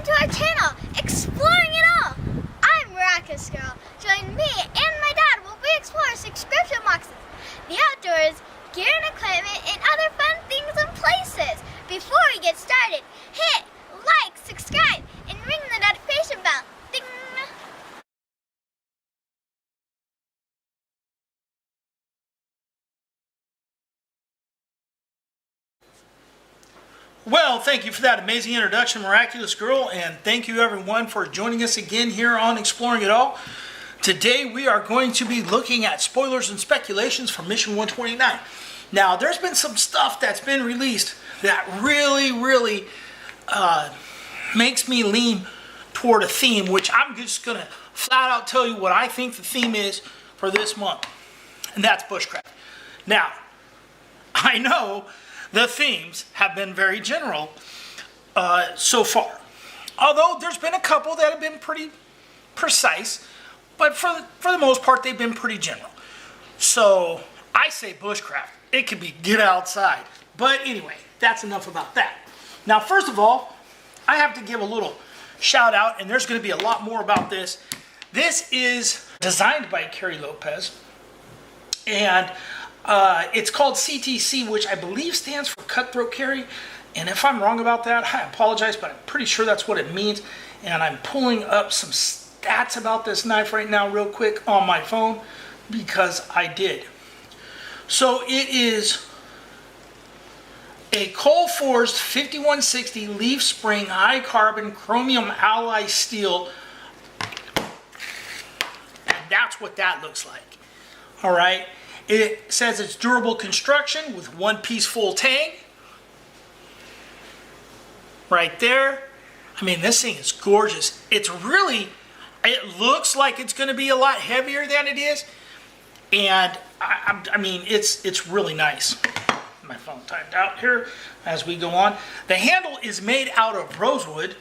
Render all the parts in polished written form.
to our channel, Exploring It All. I'm Miraculous Girl. Join me and my dad while we explore subscription boxes, the outdoors, gear and equipment, and other fun things and places. Before we get started, hit like, subscribe, and ring the notification bell. Ding! Well, thank you for that amazing introduction, Miraculous Girl, and thank you everyone for joining us again here on Exploring It All. Today we are going to be looking at spoilers and speculations for Mission 129. Now, there's been some stuff that's been released that really makes me lean toward a theme, which I'm just going to flat out tell you what I think the theme is for this month, and that's Bushcraft. Now, I know the themes have been very general so far. Although there's been a couple that have been pretty precise, but for the most part, they've been pretty general. So I say Bushcraft. It could be get outside. But anyway, that's enough about that. Now, first of all, I have to give a little shout out, and there's going to be a lot more about this. This is designed by Carrie Lopez, and it's called CTC, which I believe stands for Cutthroat Carry. And if I'm wrong about that, I apologize, but I'm pretty sure that's what it means. And I'm pulling up some stats about this knife right now real quick on my phone because I did. So it is a coal-forged 5160 leaf spring high carbon chromium alloy steel. And that's what that looks like. All right. It says it's durable construction with one-piece full tang. Right there. I mean, this thing is gorgeous. It looks like it's going to be a lot heavier than it is. And, I mean, it's really nice. My phone timed out here as we go on. The handle is made out of rosewood.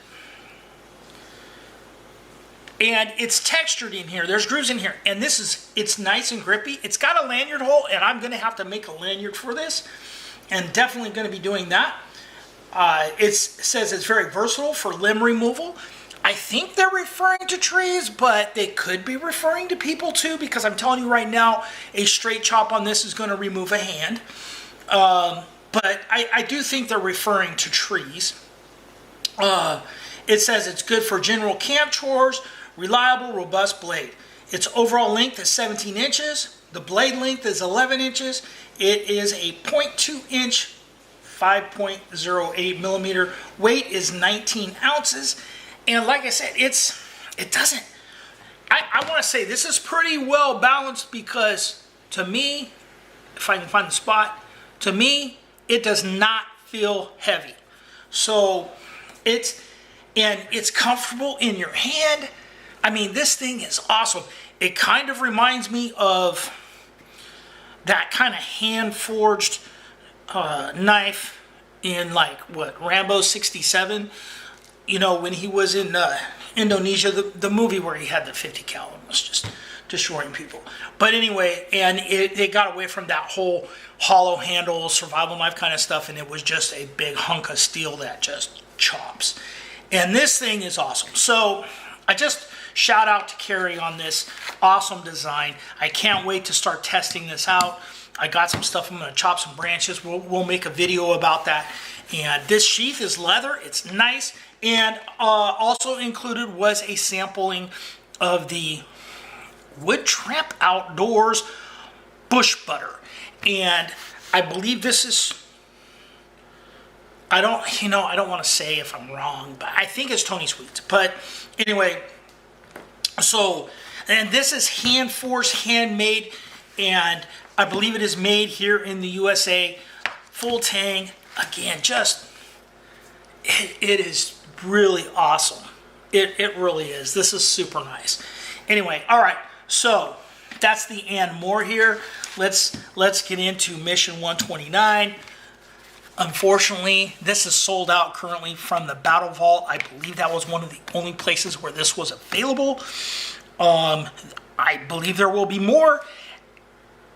And it's textured in here. There's grooves in here. And it's nice and grippy. It's got a lanyard hole, and I'm going to have to make a lanyard for this. And definitely going to be doing that. It says it's very versatile for limb removal. I think they're referring to trees, but they could be referring to people too, because I'm telling you right now, a straight chop on this is going to remove a hand. But I do think they're referring to trees. It says it's good for general camp chores. Reliable, robust blade. Its overall length is 17 inches. The blade length is 11 inches. It is a 0.2 inch, 5.08 millimeter. Weight is 19 ounces. And like I said, I want to say this is pretty well balanced because to me, if I can find the spot, to me, it does not feel heavy. So it's comfortable in your hand. I mean, this thing is awesome. It kind of reminds me of that kind of hand-forged knife in, like, what, Rambo 67? You know, when he was in Indonesia, the movie where he had the 50 cal and was just destroying people. But anyway, and it got away from that whole hollow handle, survival knife kind of stuff, and it was just a big hunk of steel that just chops. And this thing is awesome. So I just shout out to Carrie on this awesome design. I can't wait to start testing this out. I got some stuff. I'm going to chop some branches. We'll make a video about that. And this sheath is leather. It's nice. And also included was a sampling of the Wood Tramp Outdoors bush butter. And I believe this is, I don't want to say if I'm wrong, but I think it's Tony Sweet's. But anyway, so, and this is hand-forged, handmade, and I believe it is made here in the USA. Full tang. Again, it is really awesome. It really is. This is super nice. Anyway, all right. So that's the and more here. Let's get into Mission 129. Unfortunately, this is sold out currently from the Battle Vault. I believe that was one of the only places where this was available. I believe there will be more.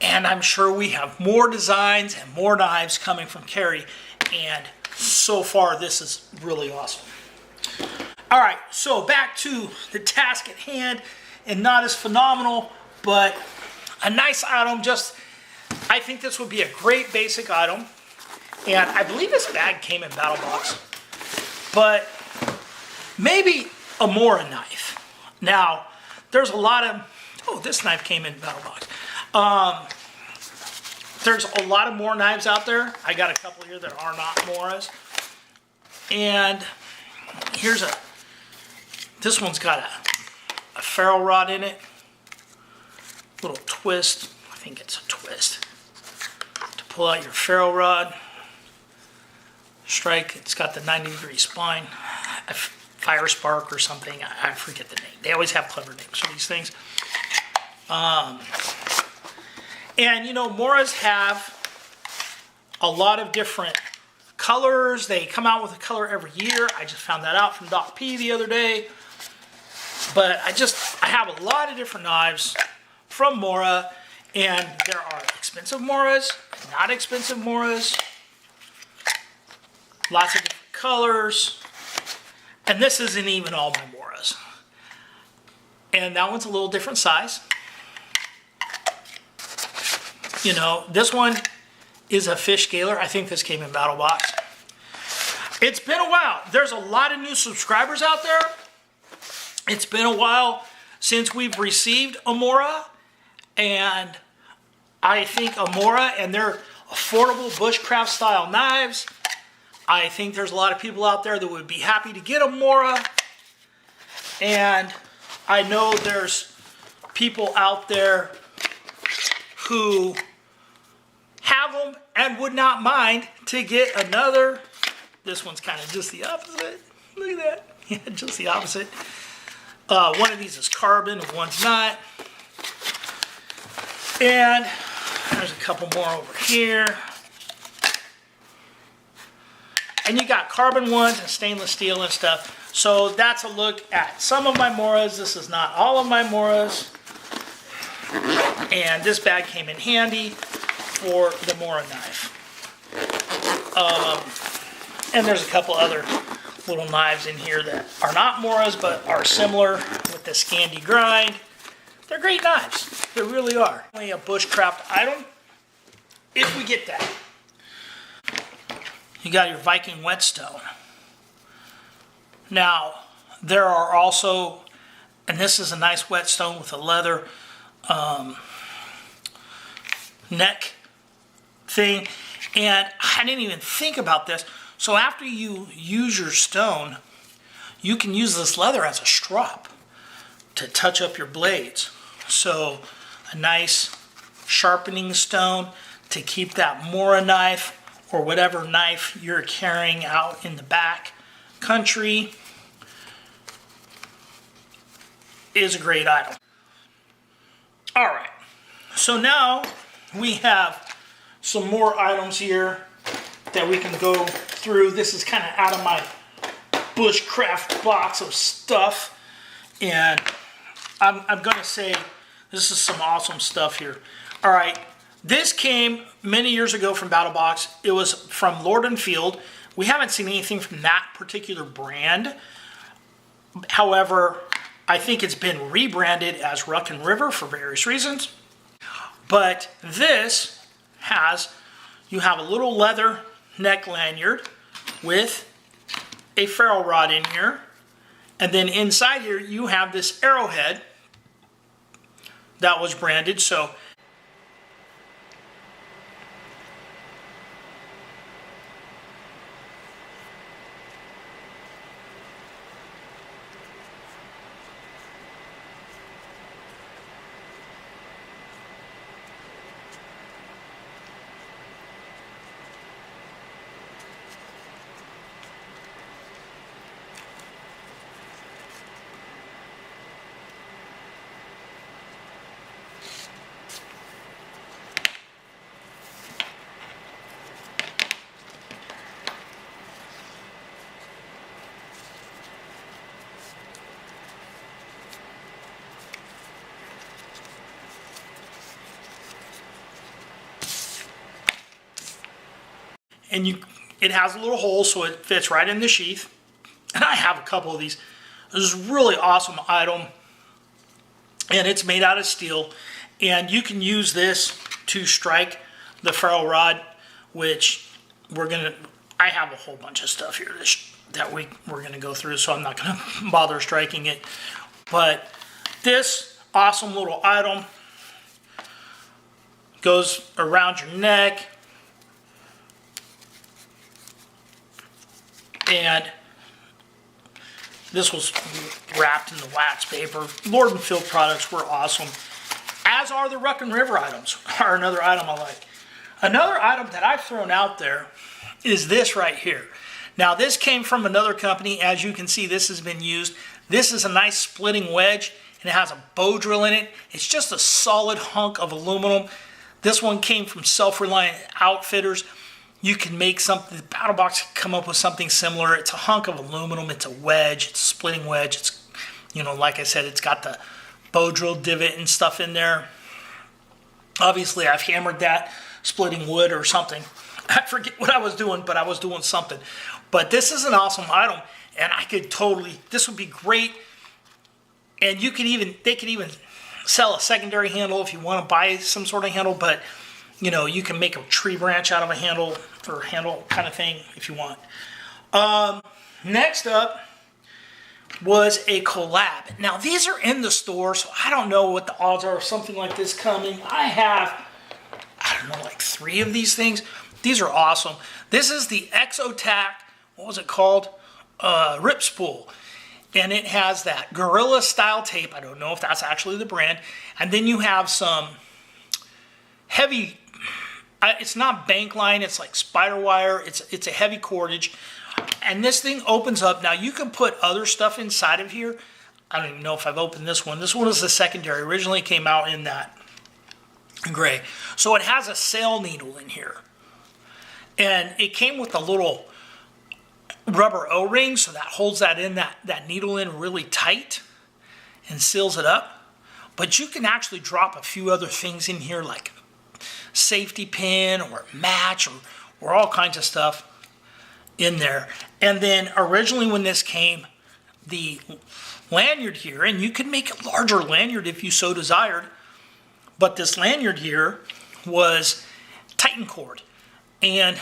And I'm sure we have more designs and more knives coming from Carrie. And so far, this is really awesome. All right, so back to the task at hand, and not as phenomenal, but a nice item. I think this would be a great basic item. And I believe this bag came in Battlebox, but maybe a Mora knife. Now, there's a lot of, this knife came in Battlebox. There's a lot of Mora knives out there. I got a couple here that are not Moras. And this one's got a ferrule rod in it. Little twist, I think it's a twist. To pull out your ferrule rod. Strike, it's got the 90-degree spine. A fire spark or something, I forget the name. They always have clever names for these things. And you know, Moras have a lot of different colors. They come out with a color every year. I just found that out from Doc P the other day. But I have a lot of different knives from Mora, and there are expensive Moras, not expensive Moras, lots of different colors, and this isn't even all my Moras. And that one's a little different size. You know, this one is a fish scaler. I think this came in Battlebox. It's been a while. There's a lot of new subscribers out there. It's been a while since we've received a Mora, and I think a Mora and their affordable bushcraft style knives, I think there's a lot of people out there that would be happy to get a Mora, and I know there's people out there who have them and would not mind to get another. This one's kind of just the opposite. Look at that. Yeah, just the opposite. One of these is carbon and one's not. And there's a couple more over here. And you got carbon ones and stainless steel and stuff. So that's a look at some of my Moras. This is not all of my Moras. And this bag came in handy for the Mora knife. And there's a couple other little knives in here that are not Moras but are similar with the Scandi grind. They're great knives. They really are. Only a bushcraft item if we get that. You got your Viking whetstone. Now, there are also, and this is a nice whetstone with a leather neck thing, and I didn't even think about this. So after you use your stone, you can use this leather as a strop to touch up your blades. So a nice sharpening stone to keep that Mora knife or whatever knife you're carrying out in the back country is a great item. All right, so now we have some more items here that we can go through. This is kind of out of my bushcraft box of stuff, and I'm gonna say this is some awesome stuff here. All right, this came many years ago from Battlebox. It was from Lord and Field. We haven't seen anything from that particular brand. However, I think it's been rebranded as Ruck and River for various reasons. But this has, you have a little leather neck lanyard with a ferrule rod in here. And then inside here, you have this arrowhead that was branded. So and it has a little hole so it fits right in the sheath. And I have a couple of these. This is a really awesome item, and it's made out of steel, and you can use this to strike the ferro rod, which I have a whole bunch of stuff here that we're gonna go through, so I'm not gonna bother striking it. But this awesome little item goes around your neck, and this was wrapped in the wax paper. Lord and Field products were awesome, as are the Ruck and River items, are another item I like. Another item that I've thrown out there is this right here. Now this came from another company. As you can see, this has been used. This is a nice splitting wedge, and it has a bow drill in it. It's just a solid hunk of aluminum. This one came from Self-Reliant Outfitters. You can make something, the Battlebox can come up with something similar. It's a hunk of aluminum, it's a wedge, it's a splitting wedge. It's, you know, like I said, it's got the bow drill divot and stuff in there. Obviously, I've hammered that, splitting wood or something. I forget what I was doing, but I was doing something. But this is an awesome item, and I could totally, this would be great. And you could even, they could even sell a secondary handle if you want to buy some sort of handle, but you know, you can make a tree branch out of a handle or handle kind of thing if you want. Next up was a collab. Now these are in the store, so I don't know what the odds are of something like this coming. I have, I don't know, like 3 of these things. These are awesome. This is the Exotac, what was it called? Rip Spool. And it has that Gorilla style tape. I don't know if that's actually the brand. And then you have some heavy, it's not bank line, it's like spider wire. It's a heavy cordage. And this thing opens up. Now you can put other stuff inside of here. I don't even know if I've opened this one. This one is the secondary. Originally it came out in that gray. So it has a sail needle in here. And it came with a little rubber O-ring, so that holds that in, that needle in really tight and seals it up. But you can actually drop a few other things in here, like safety pin or match or all kinds of stuff in there. And then originally when this came, the lanyard here, and you could make a larger lanyard if you so desired, but this lanyard here was Titan cord. And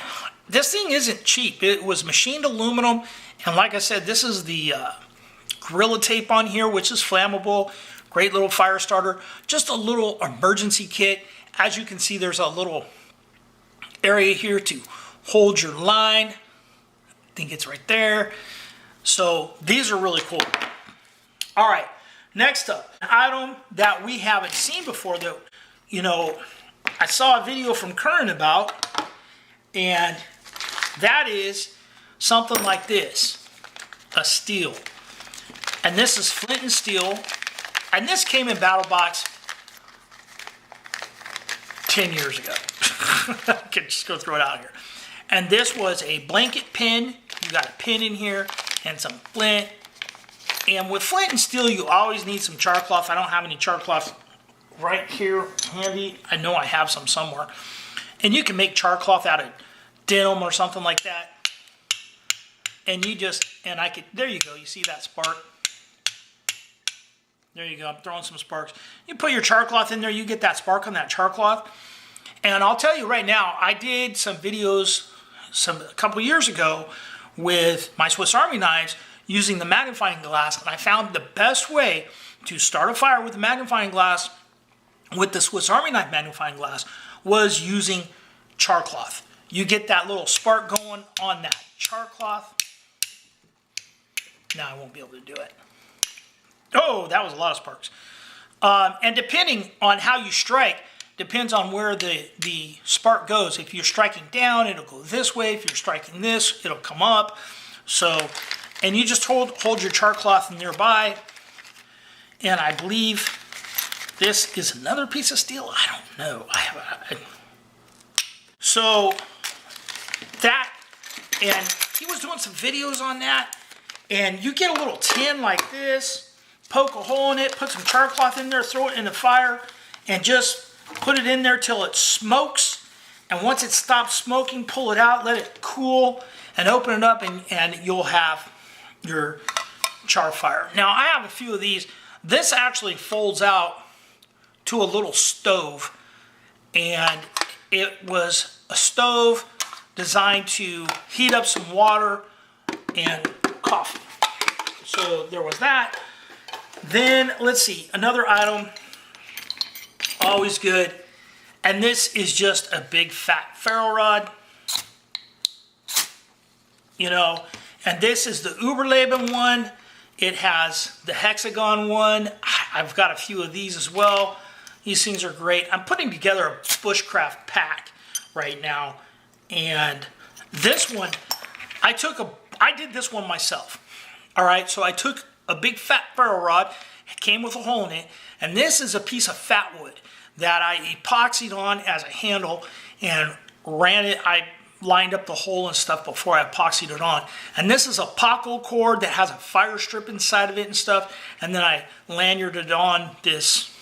this thing isn't cheap. It was machined aluminum, and like I said, this is the Gorilla tape on here, which is flammable. Great little fire starter. Just a little emergency kit. As you can see, there's a little area here to hold your line. I think it's right there. So these are really cool. All right, next up, an item that we haven't seen before that, you know, I saw a video from Curran about, and that is something like this, a steel. And this is flint and steel, and this came in Battlebox 10 years ago. I can just go throw it out here. And this was a blanket pin. You got a pin in here and some flint. And with flint and steel, you always need some char cloth. I don't have any char cloth right here handy. I know I have some somewhere. And you can make char cloth out of denim or something like that. And you just, and I could, there you go. You see that spark? There you go. I'm throwing some sparks. You put your char cloth in there, you get that spark on that char cloth. And I'll tell you right now, I did some videos a couple years ago with my Swiss Army knives using the magnifying glass, and I found the best way to start a fire with the magnifying glass, with the Swiss Army knife magnifying glass, was using char cloth. You get that little spark going on that char cloth. Now I won't be able to do it. Oh, that was a lot of sparks. And depending on how you strike, depends on where the spark goes. If you're striking down, it'll go this way. If you're striking this, it'll come up. So, and you just hold your char cloth nearby. And I believe this is another piece of steel. I don't know. So that, and he was doing some videos on that. And you get a little tin like this, poke a hole in it, put some char cloth in there, throw it in the fire, and just put it in there till it smokes. And once it stops smoking, pull it out, let it cool, and open it up, and you'll have your char fire. Now I have a few of these. This actually folds out to a little stove, and it was a stove designed to heat up some water and coffee. So there was that. Then let's see, another item, always good, and this is just a big fat ferro rod, you know, and this is the Uberleben one. It has the hexagon one. I've got a few of these as well. These things are great. I'm putting together a Bushcraft pack right now, and this one, I did this one myself. All right, so I took a big fat ferro rod, it came with a hole in it, and this is a piece of fat wood that I epoxied on as a handle and ran it. I lined up the hole and stuff before I epoxied it on. And this is a Paco cord that has a fire strip inside of it and stuff, and then I lanyarded on this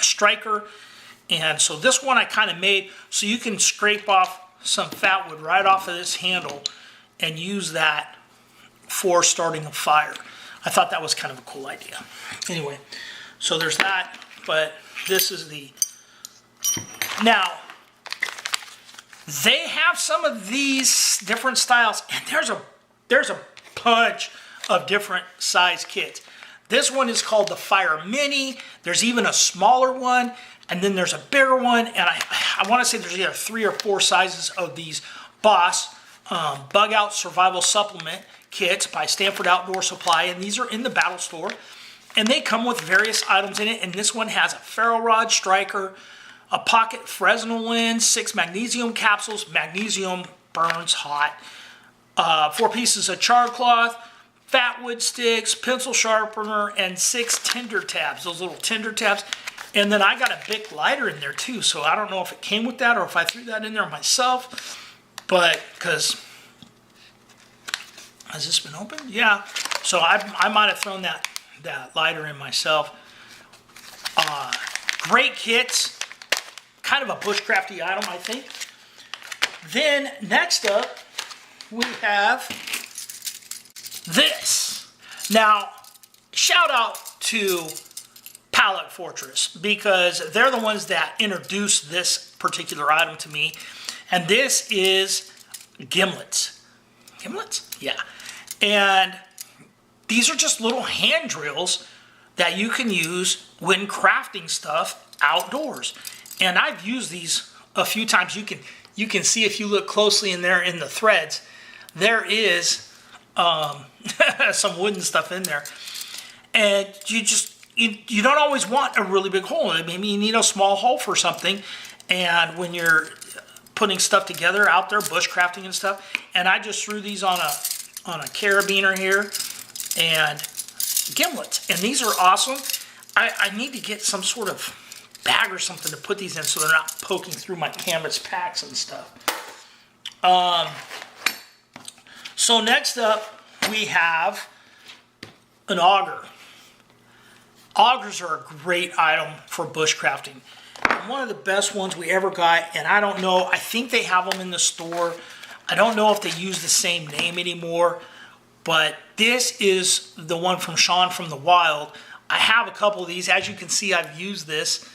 striker. And so this one I kind of made so you can scrape off some fat wood right off of this handle and use that for starting a fire. I thought that was kind of a cool idea. Anyway, so there's that, but this is the... Now, they have some of these different styles, and there's a bunch of different size kits. This one is called the Fire Mini. There's even a smaller one, and then there's a bigger one, and I want to say there's either 3 or 4 sizes of these Boss Bug Out Survival Supplement kits by Stanford Outdoor Supply, and these are in the Battle Store, and they come with various items in it. And this one has a ferro rod striker, a pocket Fresnel lens, 6 magnesium capsules. Magnesium burns hot. 4 pieces of char cloth, fat wood sticks, pencil sharpener, and 6 tinder tabs. Those little tinder tabs. And then I got a Bic lighter in there too. So I don't know if it came with that or if I threw that in there myself. But because... Has this been opened? Yeah. So I might have thrown that lighter in myself. Great kits. Kind of a bushcrafty item, I think. Then next up, we have this. Now, shout out to Pallet Fortress, because they're the ones that introduced this particular item to me. And this is gimlets. Gimlets? Yeah. And these are just little hand drills that you can use when crafting stuff outdoors. And I've used these a few times. You can see if you look closely in there in the threads, there is some wooden stuff in there. And you don't always want a really big hole. Maybe you need a small hole for something. And when you're putting stuff together out there, bushcrafting and stuff, and I just threw these on a carabiner here, and gimlets, and these are awesome. I need to get some sort of bag or something to put these in so they're not poking through my canvas packs and stuff. So next up we have an auger. Augers are a great item for bushcrafting. One of the best ones we ever got, and I don't know, I think they have them in the store. I don't know if they use the same name anymore, but this is the one from Sean from the Wild. I have a couple of these. As you can see, I've used this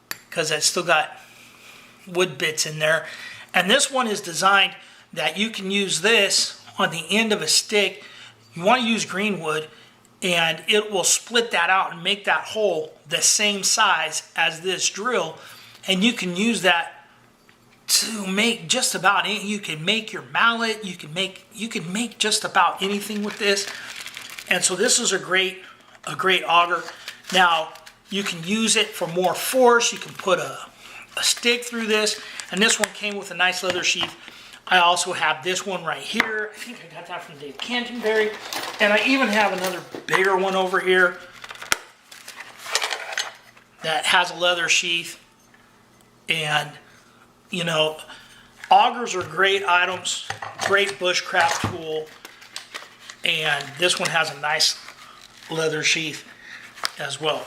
because it's still got wood bits in there. And this one is designed that you can use this on the end of a stick. You want to use green wood, and it will split that out and make that hole the same size as this drill. And you can use that to make just about anything. You can make your mallet. You can make just about anything with this. And so this is a great auger. Now you can use it for more force. You can put a stick through this. And this one came with a nice leather sheath. I also have this one right here. I think I got that from Dave Canterbury. And I even have another bigger one over here that has a leather sheath. And you know, augers are great items, great bushcraft tool, and this one has a nice leather sheath as well.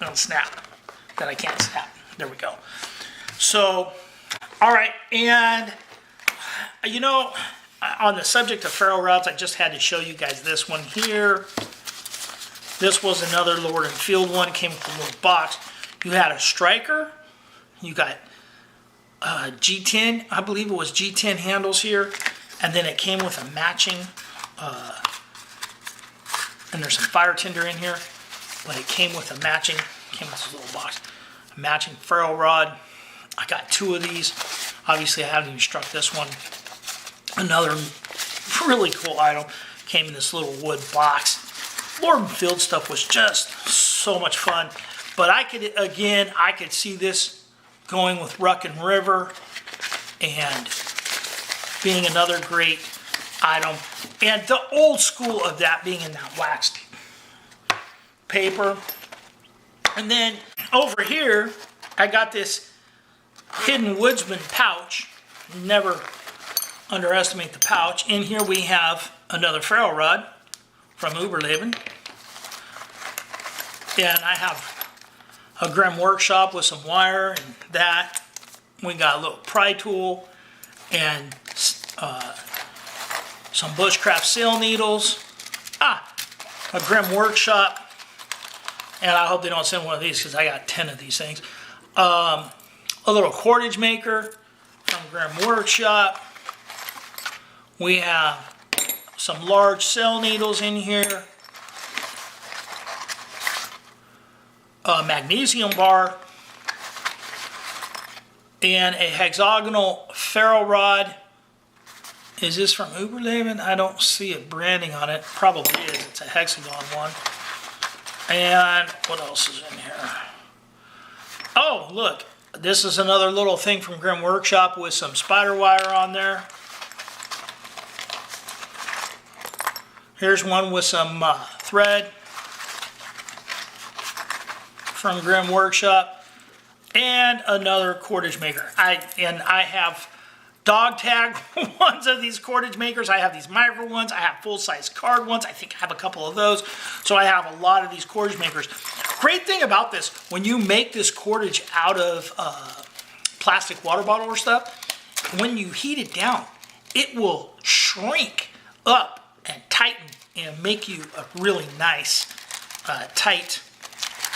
Don't snap, that I can't snap. There we go. So, all right, and you know, on the subject of ferrule rods, I just had to show you guys this one here. This was another Lord and Field one. Came with a little box. You had a striker. You got G10. I believe it was G10 handles here. And then it came with a matching, and there's some fire tinder in here. But it came with a matching, came with this little box, a matching ferrule rod. I got 2 of these. Obviously, I haven't even struck this one. Another really cool item came in this little wood box. Lord and Field stuff was just so much fun. But I could see this going with Ruck and River and being another great item. And the old school of that being in that waxed paper. And then over here, I got this Hidden Woodsman pouch. Never underestimate the pouch. In here we have another ferrule rod from Uberleben. And I have a Grimm Workshop with some wire and that. We got a little pry tool and some Bushcraft sail needles. A Grimm Workshop. And I hope they don't send one of these because I got 10 of these things. A little cordage maker from Grimm Workshop. We have some large sail needles in here. A magnesium bar. And a hexagonal ferrule rod. Is this from Uberleben? I don't see it branding on it. Probably is. It's a hexagon one. And what else is in here? Oh, look. This is another little thing from Grimm Workshop with some spider wire on there. Here's one with some thread from Grimm Workshop. And another cordage maker. I have dog tag ones of these cordage makers. I have these micro ones. I have full-size card ones. I think I have a couple of those. So I have a lot of these cordage makers. Great thing about this, when you make this cordage out of plastic water bottle or stuff, when you heat it down, it will shrink up and tighten and make you a really nice, tight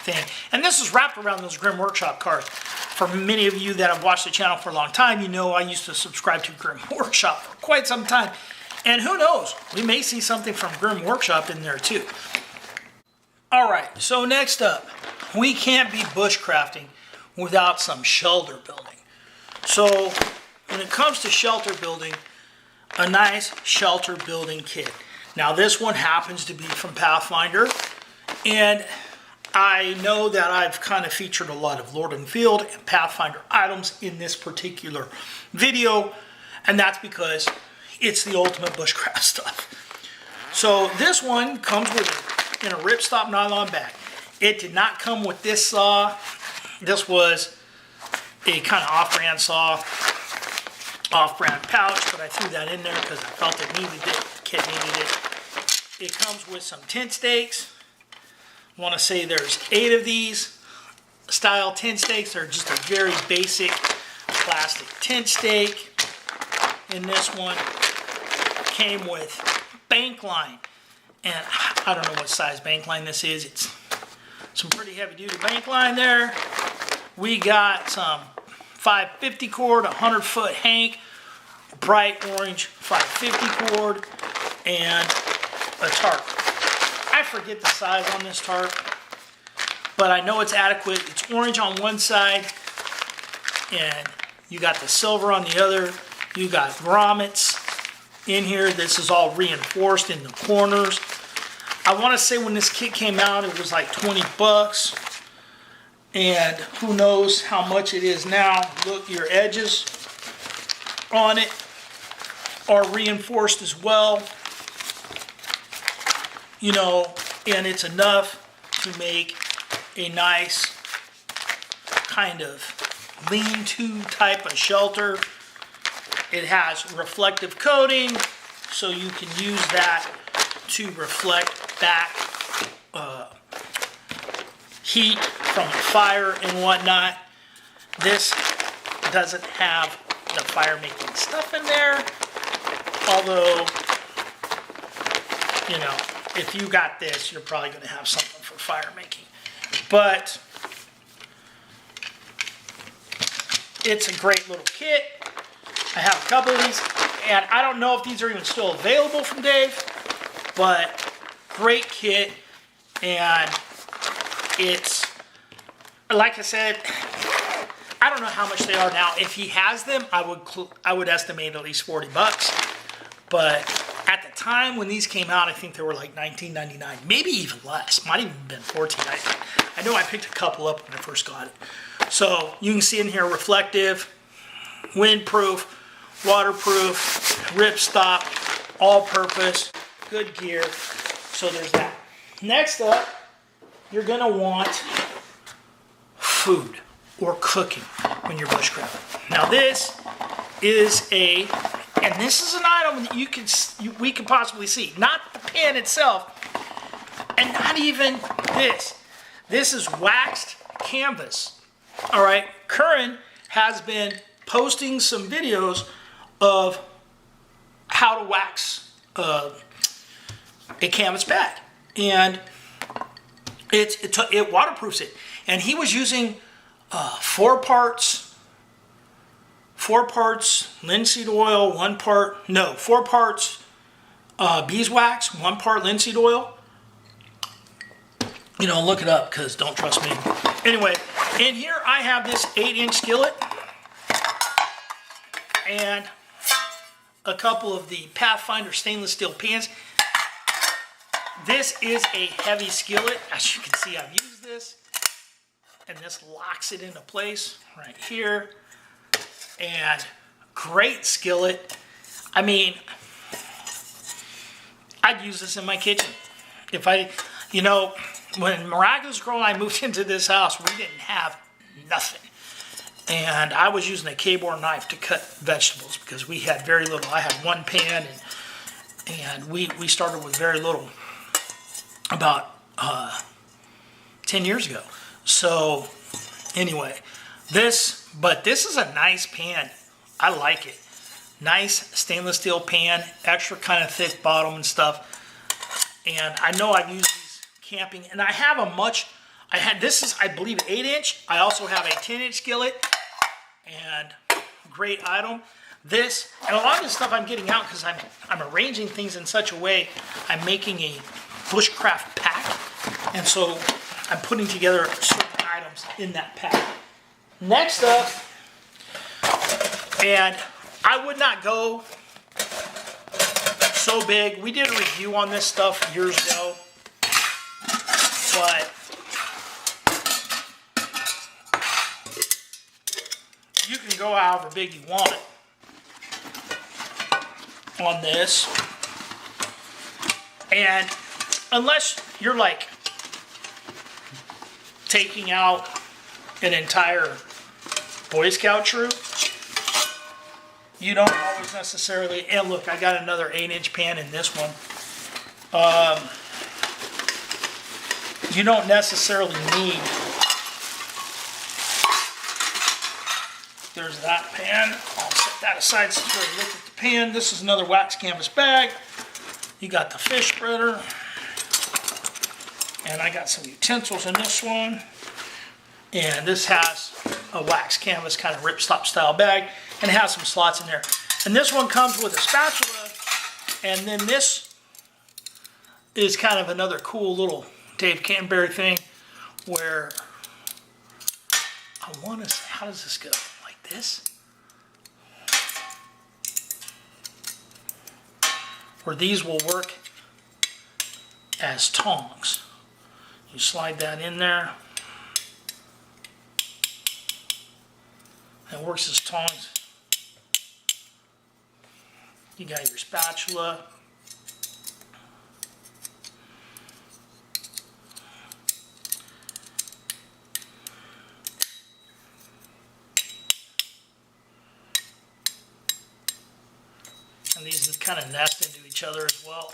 thing. And this is wrapped around those Grimm Workshop cards. For many of you that have watched the channel for a long time, you know I used to subscribe to Grimm Workshop for quite some time. And who knows, we may see something from Grimm Workshop in there too. Alright, so next up, we can't be bushcrafting without some shelter building. So, when it comes to shelter building, a nice shelter building kit. Now this one happens to be from Pathfinder, and I know that I've kind of featured a lot of Lord and Field and Pathfinder items in this particular video, and that's because it's the ultimate bushcraft stuff. So this one comes in a ripstop nylon bag. It did not come with this saw. This was a kind of off-brand saw, off-brand pouch, but I threw that in there because I felt it needed it. The kit needed it. It comes with some tent stakes. I want to say there's 8 of these style tent stakes. They're just a very basic plastic tent stake. In this one, came with bank line. And I don't know what size bank line this is. It's some pretty heavy duty bank line there. We got some 550 cord, 100 foot hank, bright orange 550 cord, and a tarp. I forget the size on this tarp, but I know it's adequate. It's orange on one side, and you got the silver on the other. You got grommets in here. This is all reinforced in the corners. I want to say when this kit came out, it was like 20 bucks. And who knows how much it is now. Look, your edges on it are reinforced as well. You know, and it's enough to make a nice kind of lean-to type of shelter. It has reflective coating, so you can use that to reflect back heat from a fire and whatnot. This doesn't have the fire making stuff in there. Although, you know, if you got this, you're probably going to have something for fire making. But it's a great little kit. I have a couple of these, and I don't know if these are even still available from Dave, but great kit. And it's, like I said, I don't know how much they are now. If he has them, I would estimate at least $40. But at the time when these came out, I think they were like $19.99, maybe even less. Might even have been $14.99. I know I picked a couple up when I first got it. So you can see in here reflective, windproof, waterproof, rip stop, all-purpose, good gear. So there's that. Next up, you're gonna want food or cooking when you're bushcrafting. Now this is and this is an item that we can possibly see, not the pan itself, and not even this. This is waxed canvas. All right, Curran has been posting some videos of how to wax a canvas bag, and it waterproofs it. And he was using 4 parts linseed oil, 4 parts beeswax, 1 part linseed oil. You know, look it up, because don't trust me. Anyway, in here I have this 8-inch skillet and a couple of the Pathfinder stainless steel pans. This is a heavy skillet. As you can see, I've used this, and this locks it into place right here. And great skillet. I mean, I'd use this in my kitchen. If you know, when Miraculous Girl and I moved into this house, we didn't have nothing. And I was using a K-bore knife to cut vegetables because we had very little. I had 1 pan, and we started with very little about 10 years ago. So anyway, this is a nice pan. I like it. Nice stainless steel pan, extra kind of thick bottom and stuff. And I know I've used these camping, and I have this is, I believe, 8-inch. I also have a 10-inch skillet, and great item. This, and a lot of this stuff I'm getting out because I'm arranging things in such a way. I'm making a bushcraft pack, and so I'm putting together certain items in that pack. Next up, and I would not go so big. We did a review on this stuff years ago, but you can go however big you want on this. And unless you're like taking out an entire Boy Scout troop, you don't always necessarily, and look, I got another 8-inch pan in this one. You don't necessarily need, there's that pan. I'll set that aside since we already looked at the pan. This is another wax canvas bag. You got the fish spreader. And I got some utensils in this one. And this has a wax canvas kind of ripstop style bag, and it has some slots in there. And this one comes with a spatula, and then this is kind of another cool little Dave Canterbury thing where I want to, how does this go? Like this? Where these will work as tongs. You slide that in there. It works as tongs. You got your spatula. And these kind of nest into each other as well.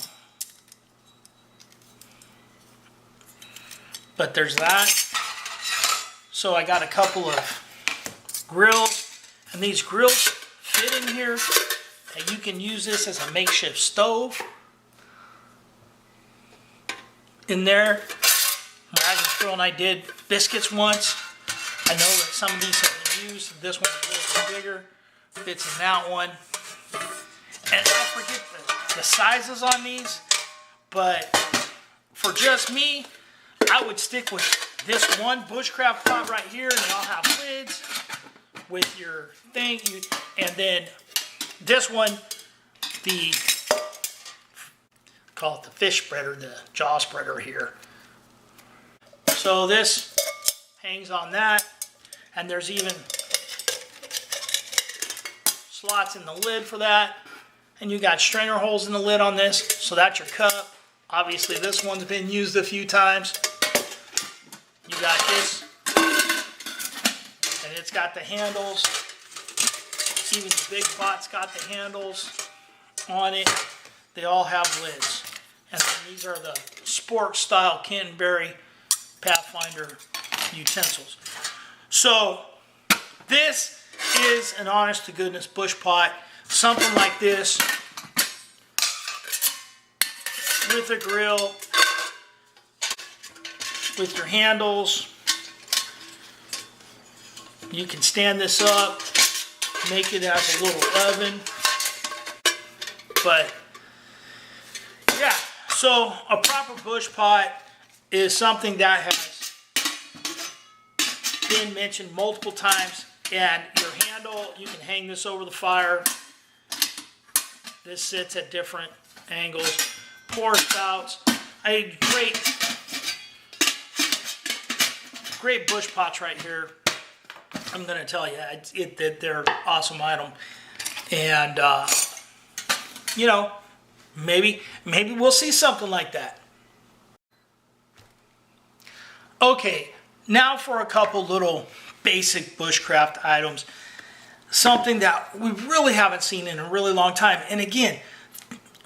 But there's that. So I got a couple of grills, and these grills fit in here, And you can use this as a makeshift stove in there. Miraculous Girl and I did biscuits once. I know that some of these have been used. This one's a little bit bigger. Fits in that one. And I forget the sizes on these, but for just me, I would stick with this one Bushcraft pot right here, and they all have lids with your thing. And then this one, call it the fish spreader, the jaw spreader here. So this hangs on that, and there's even slots in the lid for that. And you got strainer holes in the lid on this, so that's your cup. Obviously this one's been used a few times. You got this, and it's got the handles. Even the big pot's got the handles on it. They all have lids. And then these are the sport style Canterbury Pathfinder utensils. So this is an honest to goodness bush pot. Something like this with a grill, with your handles. You can stand this up, make it as a little oven. But yeah, so a proper bush pot is something that has been mentioned multiple times. And your handle, you can hang this over the fire. This sits at different angles. Pour spouts. Great bush pots right here. I'm going to tell you, they're an awesome item. And, you know, maybe we'll see something like that. Okay, now for a couple little basic bushcraft items. Something that we really haven't seen in a really long time. And again,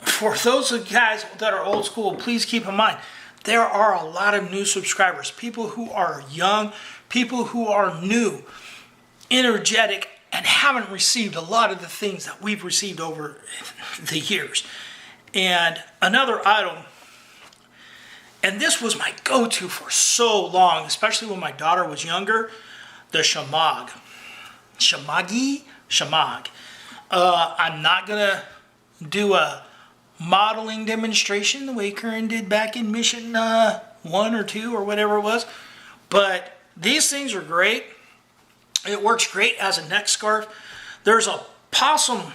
for those of you guys that are old school, please keep in mind, there are a lot of new subscribers. People who are young, people who are new, energetic, and haven't received a lot of the things that we've received over the years. And another item, and this was my go-to for so long, especially when my daughter was younger, the shamag. Shamag. I'm not gonna do a modeling demonstration the way Karen did back in Mission 1 or 2 or whatever it was, but these things are great. It works great as a neck scarf. There's a tough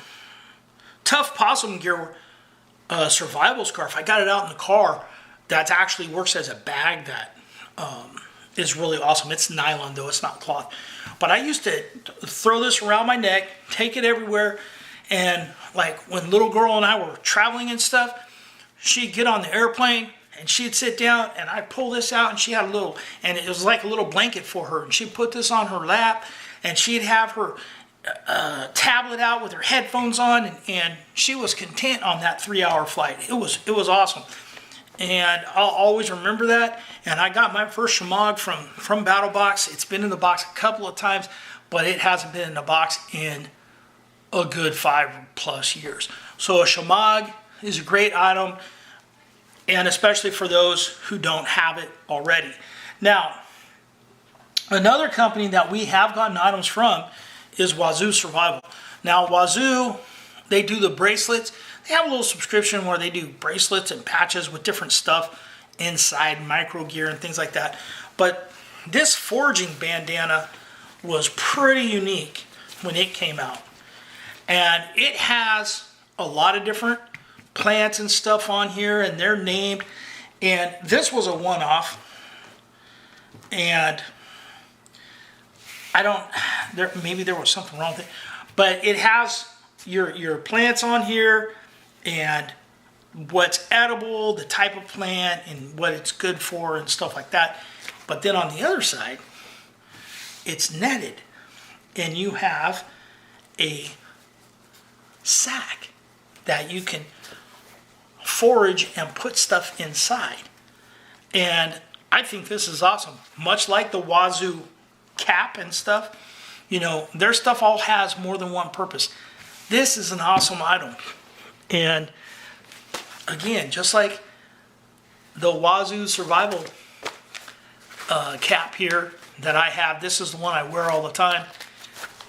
possum gear survival scarf. I got it out in the car that actually works as a bag that is really awesome. It's nylon though, it's not cloth. But I used to throw this around my neck, take it everywhere, and like when little girl and I were traveling and stuff, she'd get on the airplane and she'd sit down and I'd pull this out and she had a little, and it was like a little blanket for her, and she'd put this on her lap and she'd have her tablet out with her headphones on, and she was content on that 3-hour flight. It was awesome. And I'll always remember that. And I got my first shamag from Battlebox. It's been in the box a couple of times, but it hasn't been in the box in a good 5+ years. So a shamag is a great item, and especially for those who don't have it already. Now, another company that we have gotten items from is Wazoo Survival. Now, Wazoo, they do the bracelets. They have a little subscription where they do bracelets and patches with different stuff inside, micro gear and things like that. But this foraging bandana was pretty unique when it came out. And it has a lot of different plants and stuff on here, and they're named. And this was a one-off. And maybe there was something wrong with it. But it has your plants on here, and what's edible, the type of plant, and what it's good for and stuff like that. But then on the other side, it's netted, and you have a sack that you can forage and put stuff inside. And I think this is awesome. Much like the Wazoo cap and stuff, you know, their stuff all has more than one purpose. This is an awesome item. And again, just like the Wazoo survival cap here that I have, this is the one I wear all the time.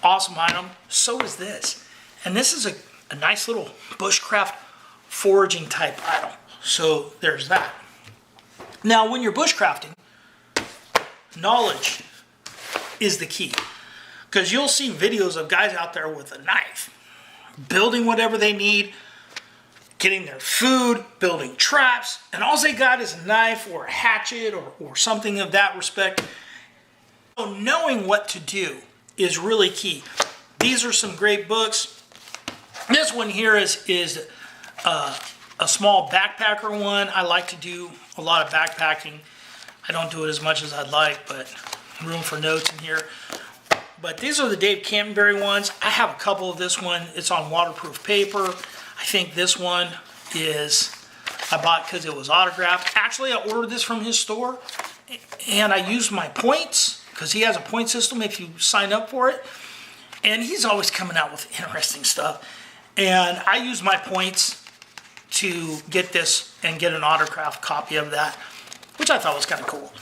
Awesome item. So is this. And this is a nice little bushcraft foraging type item. So there's that. Now, when you're bushcrafting, knowledge is the key. Because you'll see videos of guys out there with a knife, building whatever they need, getting their food, building traps, and all they got is a knife or a hatchet or something of that respect. So knowing what to do is really key. These are some great books. This one here is a small backpacker one. I like to do a lot of backpacking. I don't do it as much as I'd like, but room for notes in here. But these are the Dave Canterbury ones. I have a couple of this one. It's on waterproof paper. I think this one is, I bought because it was autographed. Actually, I ordered this from his store, and I used my points, because he has a point system if you sign up for it. And he's always coming out with interesting stuff. And I used my points to get this and get an autographed copy of that, which I thought was kind of cool.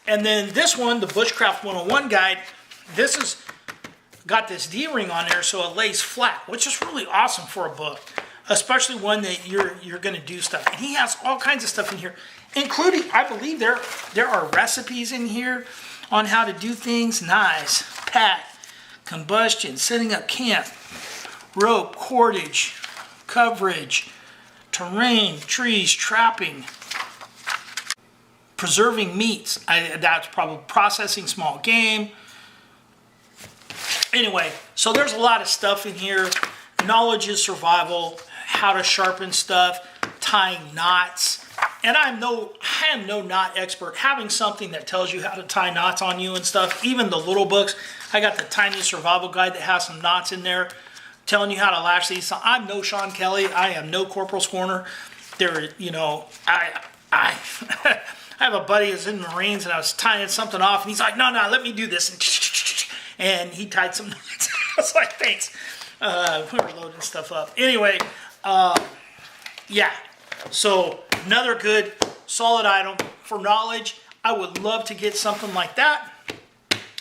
And then this one, the Bushcraft 101 guide, this is got this D-ring on there so it lays flat, which is really awesome for a book, especially one that you're going to do stuff. And he has all kinds of stuff in here, including, I believe there are recipes in here on how to do things. Knives, pack, combustion, setting up camp, rope, cordage, coverage, terrain, trees, trapping, preserving meats. That's probably processing small game. Anyway, so there's a lot of stuff in here. Knowledge is survival, how to sharpen stuff, tying knots. And I am no knot expert. Having something that tells you how to tie knots on you and stuff, even the little books. I got the tiny survival guide that has some knots in there telling you how to lash these. So I'm no Sean Kelly. I am no Corporal Scorner. There, you know, I have a buddy that's in the Marines, and I was tying something off, and he's like, no, let me do this. And he tied some knots. I was like, thanks. We were loading stuff up. Anyway, yeah. So another good, solid item for knowledge. I would love to get something like that.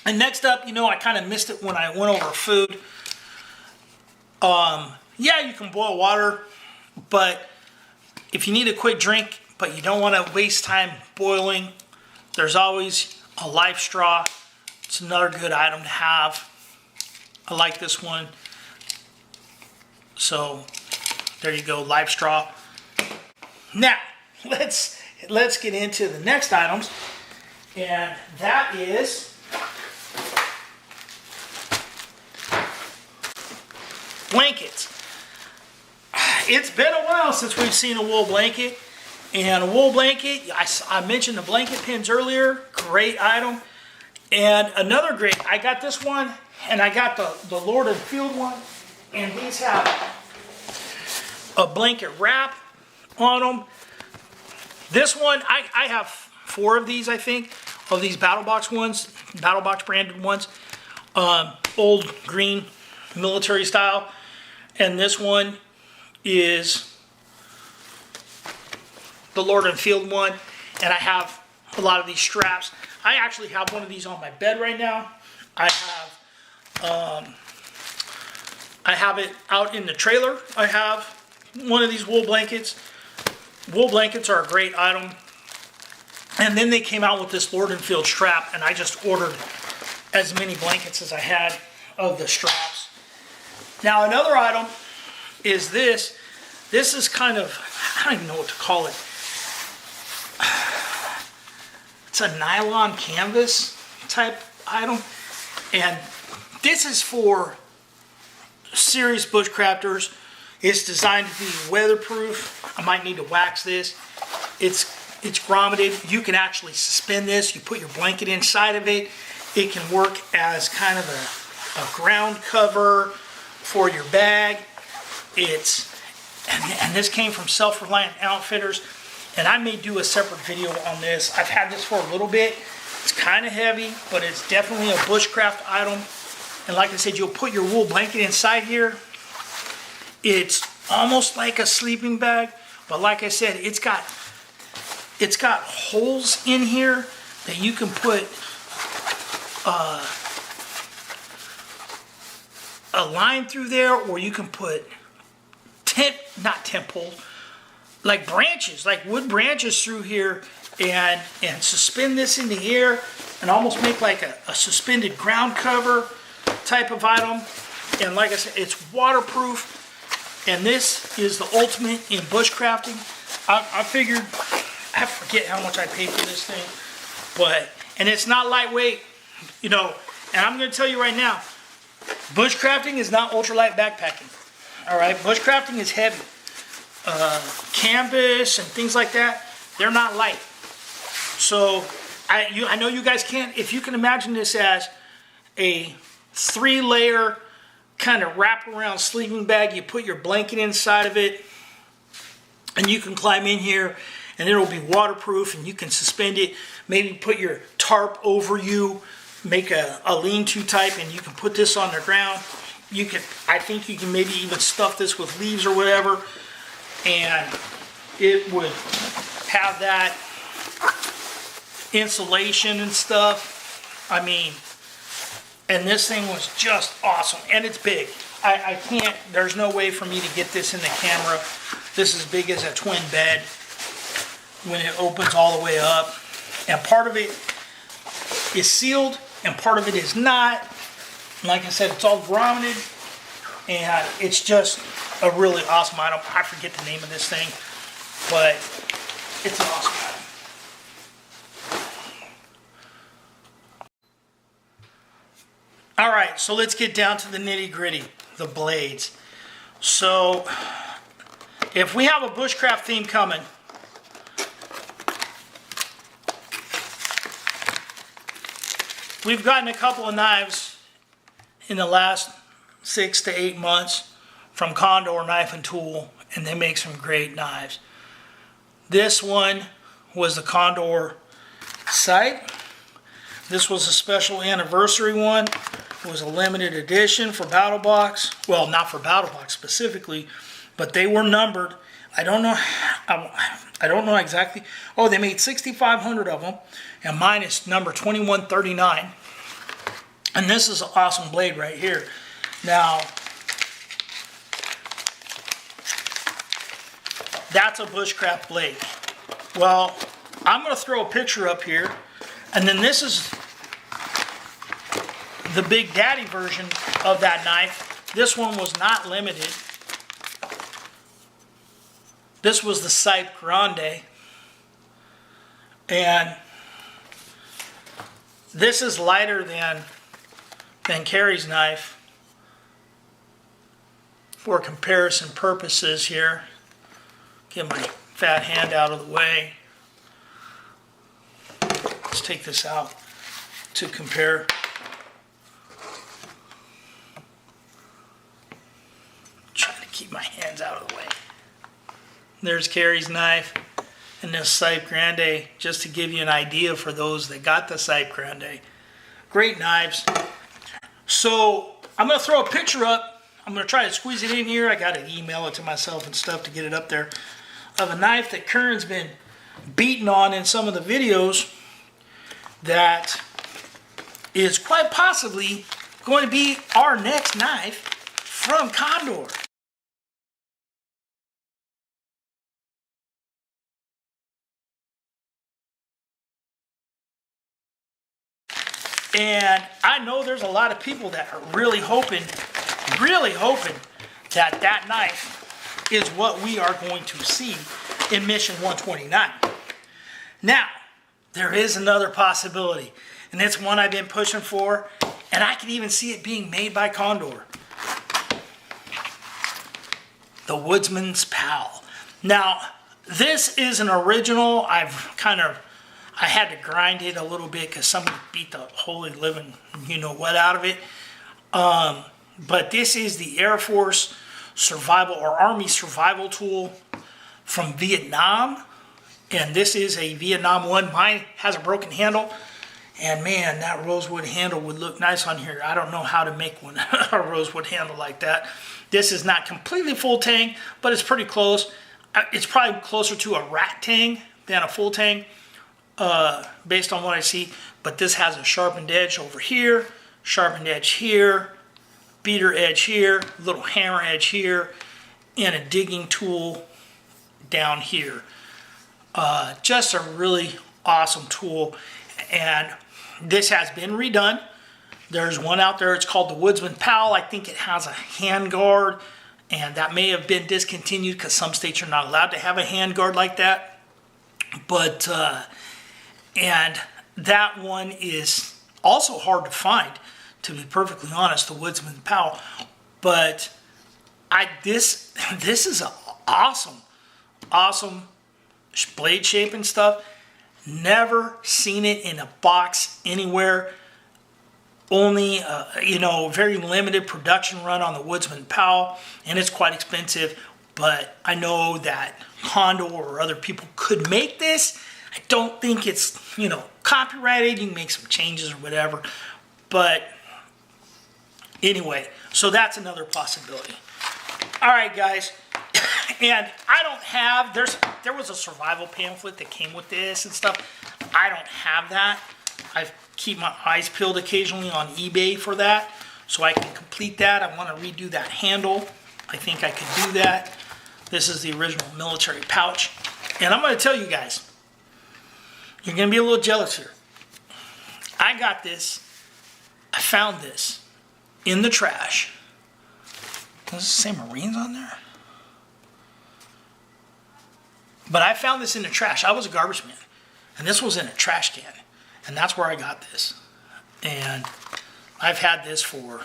And next up, you know, I kind of missed it when I went over food. Yeah, you can boil water, but if you need a quick drink, but you don't want to waste time boiling, there's always a life straw. It's another good item to have. I like this one. So there you go, life straw. Now, let's get into the next items, and that is blankets. It's been a while since we've seen a wool blanket, and a wool blanket, I mentioned the blanket pins earlier, great item. And another great, I got this one, and I got the Lord and Field one, and these have a blanket wrap on them. This one, I have 4 of these, I think, of these Battlebox ones, Battlebox branded ones, old green military style. And this one is the Lord and Field one, and I have a lot of these straps. I actually have one of these on my bed right now. I have it out in the trailer. I have one of these wool blankets. Wool blankets are a great item. And then they came out with this Lord and Field strap, and I just ordered as many blankets as I had of the straps. Now another item is this. This is kind of, I don't even know what to call it. It's a nylon canvas type item. And this is for serious bushcrafters. It's designed to be weatherproof. I might need to wax this. It's grommeted. You can actually suspend this. You put your blanket inside of it. It can work as kind of a ground cover for your bag. And this came from Self-Reliant Outfitters, and I may do a separate video on this. I've had this for a little bit. It's kind of heavy, but it's definitely a bushcraft item. And like I said, you'll put your wool blanket inside here, It's almost like a sleeping bag, but like I said, it's got holes in here that you can put a line through there, or you can put not tent poles, like branches, like wood branches through here, and suspend this in the air and almost make like a suspended ground cover type of item. And like I said, it's waterproof, and this is the ultimate in bushcrafting. I figured, I forget how much I paid for this thing, and it's not lightweight, you know, and I'm going to tell you right now, bushcrafting is not ultralight backpacking. All right, bushcrafting is heavy. Canvas and things like that, they're not light. So I know you guys can't, if you can imagine this as a 3-layer kind of wraparound sleeping bag, you put your blanket inside of it, and you can climb in here, and it'll be waterproof, and you can suspend it, maybe put your tarp over you, make a lean-to type, and you can put this on the ground. I think you can maybe even stuff this with leaves or whatever, and it would have that insulation and stuff. I mean, and this thing was just awesome, and it's big. I can't, there's no way for me to get this in the camera. This is as big as a twin bed when it opens all the way up, and part of it is sealed and part of it is not. Like I said, it's all grommeted, and it's just a really awesome item. I forget the name of this thing, but it's an awesome item. All right, so let's get down to the nitty-gritty, the blades. So if we have a bushcraft theme coming, we've gotten a couple of knives in the last 6 to 8 months from Condor Knife and Tool, and they make some great knives. This one was the Condor sight. This was a special anniversary one. It was a limited edition for Battlebox. Well, not for Battlebox specifically, but they were numbered. I don't know exactly. Oh, they made 6,500 of them, and mine is number 2139. And this is an awesome blade right here. Now, that's a bushcraft blade. Well, I'm going to throw a picture up here, and then this is the Big Daddy version of that knife. This one was not limited. This was the Sipe Grande, and this is lighter than Carrie's knife for comparison purposes here. Get my fat hand out of the way. Let's take this out to compare. Trying to keep my hands out of the way. There's Carrie's knife and this Sipe Grande, just to give you an idea for those that got the Sipe Grande. Great knives. So I'm going to throw a picture up. I'm going to try to squeeze it in here. I got to email it to myself and stuff to get it up there. Of a knife that Kern's been beating on in some of the videos that is quite possibly going to be our next knife from Condor. And I know there's a lot of people that are really hoping that that knife is what we are going to see in Mission 129. Now, there is another possibility, and it's one I've been pushing for, and I can even see it being made by Condor. The Woodsman's Pal. Now, this is an original. I had to grind it a little bit because somebody beat the holy living you-know-what out of it. But this is the Air Force survival or Army survival tool from Vietnam. And this is a Vietnam one. Mine has a broken handle. And man, that rosewood handle would look nice on here. I don't know how to make one a rosewood handle like that. This is not completely full tang, but it's pretty close. It's probably closer to a rat tang than a full tang, based on what I see. But this has a sharpened edge over here, sharpened edge here, beater edge here, little hammer edge here, and a digging tool down here. Just a really awesome tool. And this has been redone. There's one out there, it's called the Woodsman Pal. I think it has a hand guard, and that may have been discontinued because some states are not allowed to have a hand guard like that. But, and that one is also hard to find, to be perfectly honest, the Woodsman Pal. But this is an awesome blade shape and stuff. Never seen it in a box anywhere. Only, very limited production run on the Woodsman Pal, and it's quite expensive. But I know that Hondo or other people could make this. I don't think it's, copyrighted. You can make some changes or whatever. But anyway, so that's another possibility. All right, guys. And I don't have, there was a survival pamphlet that came with this and stuff. I don't have that. I keep my eyes peeled occasionally on eBay for that, so I can complete that. I want to redo that handle. I think I could do that. This is the original military pouch. And I'm going to tell you guys, you're going to be a little jealous here. I got this, I found this in the trash. Does it say Marines on there? But I found this in the trash. I was a garbage man, and this was in a trash can, and that's where I got this. And I've had this for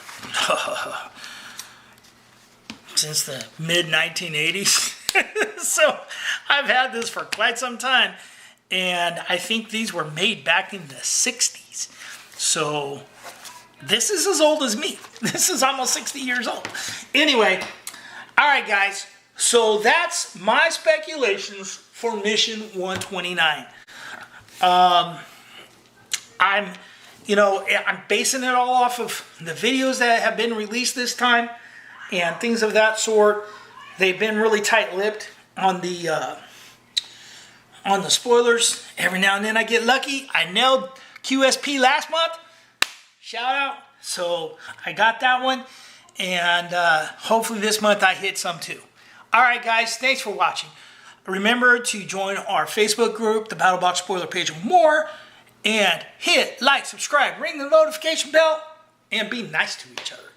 since the mid-1980s. So I've had this for quite some time, and I think these were made back in the 60s. So this is as old as me. This is almost 60 years old. Anyway, all right, guys. So that's my speculations for Mission 129. I'm basing it all off of the videos that have been released this time and things of that sort. They've been really tight-lipped on the spoilers. Every now and then I get lucky. I nailed QSP last month. Shout out. So I got that one, and hopefully this month I hit some too. All right, guys, thanks for watching. Remember to join our Facebook group, the Battlebox Spoiler page, and more. And hit like, subscribe, ring the notification bell, and be nice to each other.